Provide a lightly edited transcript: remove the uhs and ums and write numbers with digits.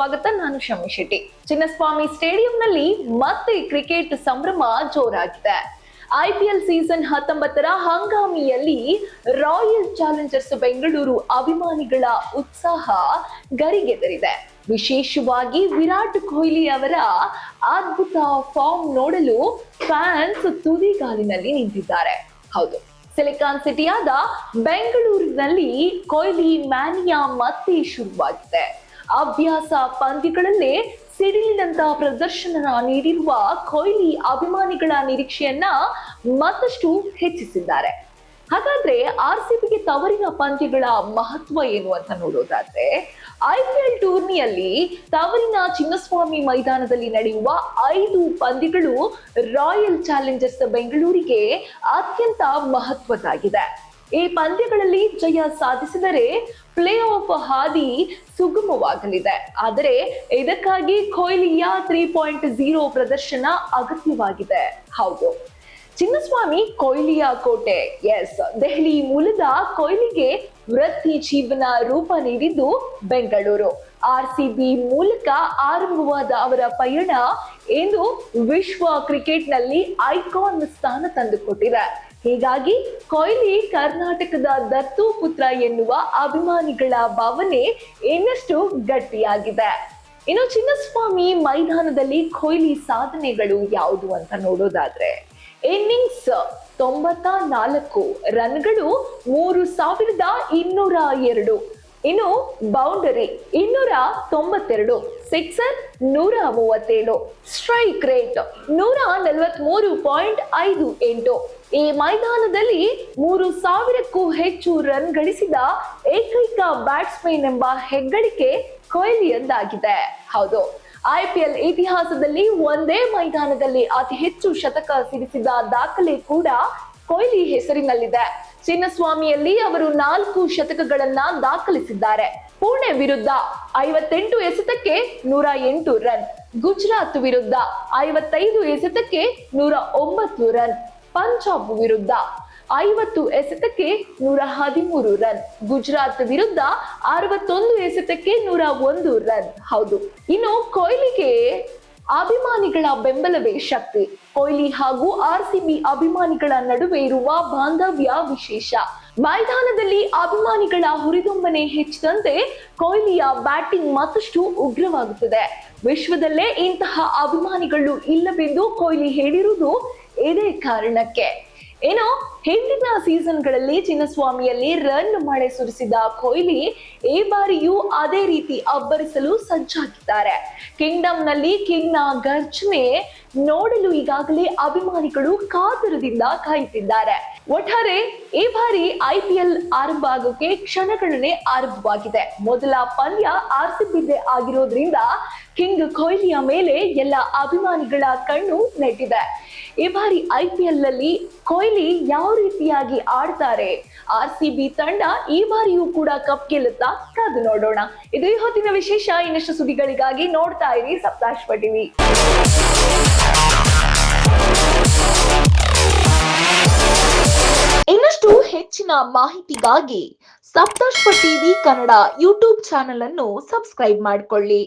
ಸ್ವಾಗತ. ನಾನು ಶಮಿ ಶೆಟ್ಟಿ. ಚಿನ್ನಸ್ವಾಮಿ ಸ್ಟೇಡಿಯಂನಲ್ಲಿ ಮತ್ತೆ ಕ್ರಿಕೆಟ್ ಸಂಭ್ರಮ ಜೋರಾಗಿದೆ. IPL ಸೀಸನ್ 19ರ ಹಂಗಾಮಿಯಲ್ಲಿ ರಾಯಲ್ ಚಾಲೆಂಜರ್ಸ್ ಬೆಂಗಳೂರು ಅಭಿಮಾನಿಗಳ ಉತ್ಸಾಹ ಗರಿಗೆದರಿದೆ. ವಿಶೇಷವಾಗಿ ವಿರಾಟ್ ಕೊಹ್ಲಿ ಅವರ ಅದ್ಭುತ ಫಾರ್ಮ್ ನೋಡಲು ಫ್ಯಾನ್ಸ್ ತುದಿಗಾಲಿನಲ್ಲಿ ನಿಂತಿದ್ದಾರೆ. ಹೌದು, ಸಿಲಿಕಾನ್ ಸಿಟಿಯಾದ ಬೆಂಗಳೂರಿನಲ್ಲಿ ಕೊಹ್ಲಿ ಮ್ಯಾನಿಯಾ ಮತ್ತೆ ಶುರುವಾಗಿದೆ. ಅಭ್ಯಾಸ ಪಂದ್ಯಗಳಲ್ಲೇ ಸಿಡಿಲಿನಂತ ಪ್ರದರ್ಶನ ನೀಡಿರುವ ಕೊಹ್ಲಿ ಅಭಿಮಾನಿಗಳ ನಿರೀಕ್ಷೆಯನ್ನ ಮತ್ತಷ್ಟು ಹೆಚ್ಚಿಸಿದ್ದಾರೆ. ಹಾಗಾದ್ರೆ RCBಗೆ ತವರಿನ ಪಂದ್ಯಗಳ ಮಹತ್ವ ಏನು ಅಂತ ನೋಡೋದಾದ್ರೆ, IPL ಟೂರ್ನಿಯಲ್ಲಿ ತವರಿನ ಚಿನ್ನಸ್ವಾಮಿ ಮೈದಾನದಲ್ಲಿ ನಡೆಯುವ 5 ಪಂದ್ಯಗಳು ರಾಯಲ್ ಚಾಲೆಂಜರ್ಸ್ ಬೆಂಗಳೂರಿಗೆ ಅತ್ಯಂತ ಮಹತ್ವದ್ದಾಗಿದೆ. ಈ ಪಂದ್ಯಗಳಲ್ಲಿ ಜಯ ಸಾಧಿಸಿದರೆ ಪ್ಲೇ ಆಫ್ ಹಾದಿ ಸುಗಮವಾಗಲಿದೆ. ಆದರೆ ಇದಕ್ಕಾಗಿ ಕೊಹ್ಲಿಯ 3.0 ಪ್ರದರ್ಶನ ಅಗತ್ಯವಾಗಿದೆ. ಹೌದು, ಚಿನ್ನಸ್ವಾಮಿ ಕೊಹ್ಲಿಯ ಕೋಟೆ. ಎಸ್, ದೆಹಲಿ ಮೂಲದ ಕೊಹ್ಲಿಗೆ ವೃತ್ತಿ ಜೀವನ ರೂಪ ನೀಡಿದ್ದು ಬೆಂಗಳೂರು. RCB ಮೂಲಕ ಆರಂಭವಾದ ಅವರ ಪಯಣ ಇಂದು ವಿಶ್ವ ಕ್ರಿಕೆಟ್ನಲ್ಲಿ ಐಕಾನ್ ಸ್ಥಾನ ತಂದುಕೊಟ್ಟಿದೆ. ಹೀಗಾಗಿ ಕೊಹ್ಲಿ ಕರ್ನಾಟಕದ ದತ್ತು ಪುತ್ರ ಎನ್ನುವ ಅಭಿಮಾನಿಗಳ ಭಾವನೆ ಇನ್ನಷ್ಟು ಗಟ್ಟಿಯಾಗಿದೆ. ಇನ್ನು ಚಿನ್ನಸ್ವಾಮಿ ಮೈದಾನದಲ್ಲಿ ಕೊಹ್ಲಿ ಸಾಧನೆಗಳು ಯಾವುದು ಅಂತ ನೋಡೋದಾದ್ರೆ, ಇನ್ನಿಂಗ್ಸ್ 94 ರನ್ಗಳು 3202, ಇನ್ನು ಬೌಂಡರಿ 292, ಸಿಕ್ಸರ್ 137, ಸ್ಟ್ರೈಕ್ ರೇಟ್ 143.58. ಈ ಮೈದಾನದಲ್ಲಿ 3000ಕ್ಕೂ ಹೆಚ್ಚು ರನ್ ಗಳಿಸಿದ ಏಕೈಕ ಬ್ಯಾಟ್ಸ್ಮನ್ ಎಂಬ ಹೆಗ್ಗಳಿಕೆ ಕೊಹ್ಲಿಯದ್ದಾಗಿದೆ. ಹೌದು, IPL ಇತಿಹಾಸದಲ್ಲಿ ಒಂದೇ ಮೈದಾನದಲ್ಲಿ ಅತಿ ಹೆಚ್ಚು ಶತಕ ಸಿಡಿಸಿದ ದಾಖಲೆ ಕೂಡ ಕೊಹ್ಲಿ ಹೆಸರಿನಲ್ಲಿದೆ. ಚಿನ್ನಸ್ವಾಮಿಯಲ್ಲಿ ಅವರು 4 ಶತಕಗಳನ್ನ ದಾಖಲಿಸಿದ್ದಾರೆ. ಪುಣೆ ವಿರುದ್ಧ 58 ಎಸೆತಕ್ಕೆ 108 ರನ್, ಗುಜರಾತ್ ವಿರುದ್ಧ 55 ಎಸೆತಕ್ಕೆ 109 ರನ್, ಪಂಜಾಬ್ ವಿರುದ್ಧ 50 ಎಸೆತಕ್ಕೆ 113 ರನ್, ಗುಜರಾತ್ ವಿರುದ್ಧ 61 ಎಸೆತಕ್ಕೆ 101 ರನ್. ಹೌದು, ಇನ್ನು ಕೊಹ್ಲಿಗೆ ಅಭಿಮಾನಿಗಳ ಬೆಂಬಲವೇ ಶಕ್ತಿ. ಕೊಹ್ಲಿ ಹಾಗೂ RCB ಅಭಿಮಾನಿಗಳ ನಡುವೆ ಇರುವ ಬಾಂಧವ್ಯ ವಿಶೇಷ. ಮೈದಾನದಲ್ಲಿ ಅಭಿಮಾನಿಗಳ ಹುರಿದುಂಬನೆ ಹೆಚ್ಚಿದಂತೆ ಕೊಹ್ಲಿಯ ಬ್ಯಾಟಿಂಗ್ ಮತ್ತಷ್ಟು ಉಗ್ರವಾಗುತ್ತದೆ. ವಿಶ್ವದಲ್ಲೇ ಇಂತಹ ಅಭಿಮಾನಿಗಳು ಇಲ್ಲವೆಂದು ಕೊಹ್ಲಿ ಹೇಳಿರುವುದು ಇದೇ ಕಾರಣಕ್ಕೆ. ಏನೋ ಹಿಂದಿನ ಸೀಸನ್ಗಳಲ್ಲಿ ಚಿನ್ನಸ್ವಾಮಿಯಲ್ಲಿ ರನ್ ಮಳೆ ಸುರಿಸಿದ ಕೊಹ್ಲಿ ಈ ಬಾರಿಯೂ ಅದೇ ರೀತಿ ಅಬ್ಬರಿಸಲು ಸಜ್ಜಾಗಿದ್ದಾರೆ. ಕಿಂಗ್ಡಮ್ನಲ್ಲಿ ಕಿಂಗ್ನ ಗರ್ಜನೆ ನೋಡಲು ಈಗಾಗಲೇ ಅಭಿಮಾನಿಗಳು ಕಾತರದಿಂದ ಕಾಯುತ್ತಿದ್ದಾರೆ. ಒಟ್ಟಾರೆ ಈ ಬಾರಿ IPL ಆರಂಭ ಆಗೋಕೆ ಕ್ಷಣಗಣನೆ ಆರಂಭವಾಗಿದೆ. ಮೊದಲ ಪಂದ್ಯ RCBದೇ ಆಗಿರೋದ್ರಿಂದ ಕಿಂಗ್ ಕೊಹ್ಲಿಯ ಮೇಲೆ ಎಲ್ಲ ಅಭಿಮಾನಿಗಳ ಕಣ್ಣು ನೆಟ್ಟಿದೆ. ಈ ಬಾರಿ IPL ನಲ್ಲಿ ಕೊಹ್ಲಿ ಯಾವ ರೀತಿಯಾಗಿ ಆಡ್ತಾರೆ, RCB ತಂಡ ಈ ಬಾರಿಯೂ ಕೂಡ ಕಪ್ ಗೆಲ್ಲುತ್ತಾ? ಕಾದು ನೋಡೋಣ. ಇದು ಈ ಹೊತ್ತಿನ ವಿಶೇಷ. ಇನ್ನಷ್ಟು ಸುದ್ದಿಗಳಿಗಾಗಿ ನೋಡ್ತಾ ಇರಿ ಸಪ್ತಾಶ್ವ ಟಿವಿ. ಇನ್ನಷ್ಟು ಹೆಚ್ಚಿನ ಮಾಹಿತಿಗಾಗಿ Saptashwa TV Kannada YouTube channel ಅನ್ನು ಸಬ್ಸ್ಕ್ರೈಬ್ ಮಾಡಿಕೊಳ್ಳಿ.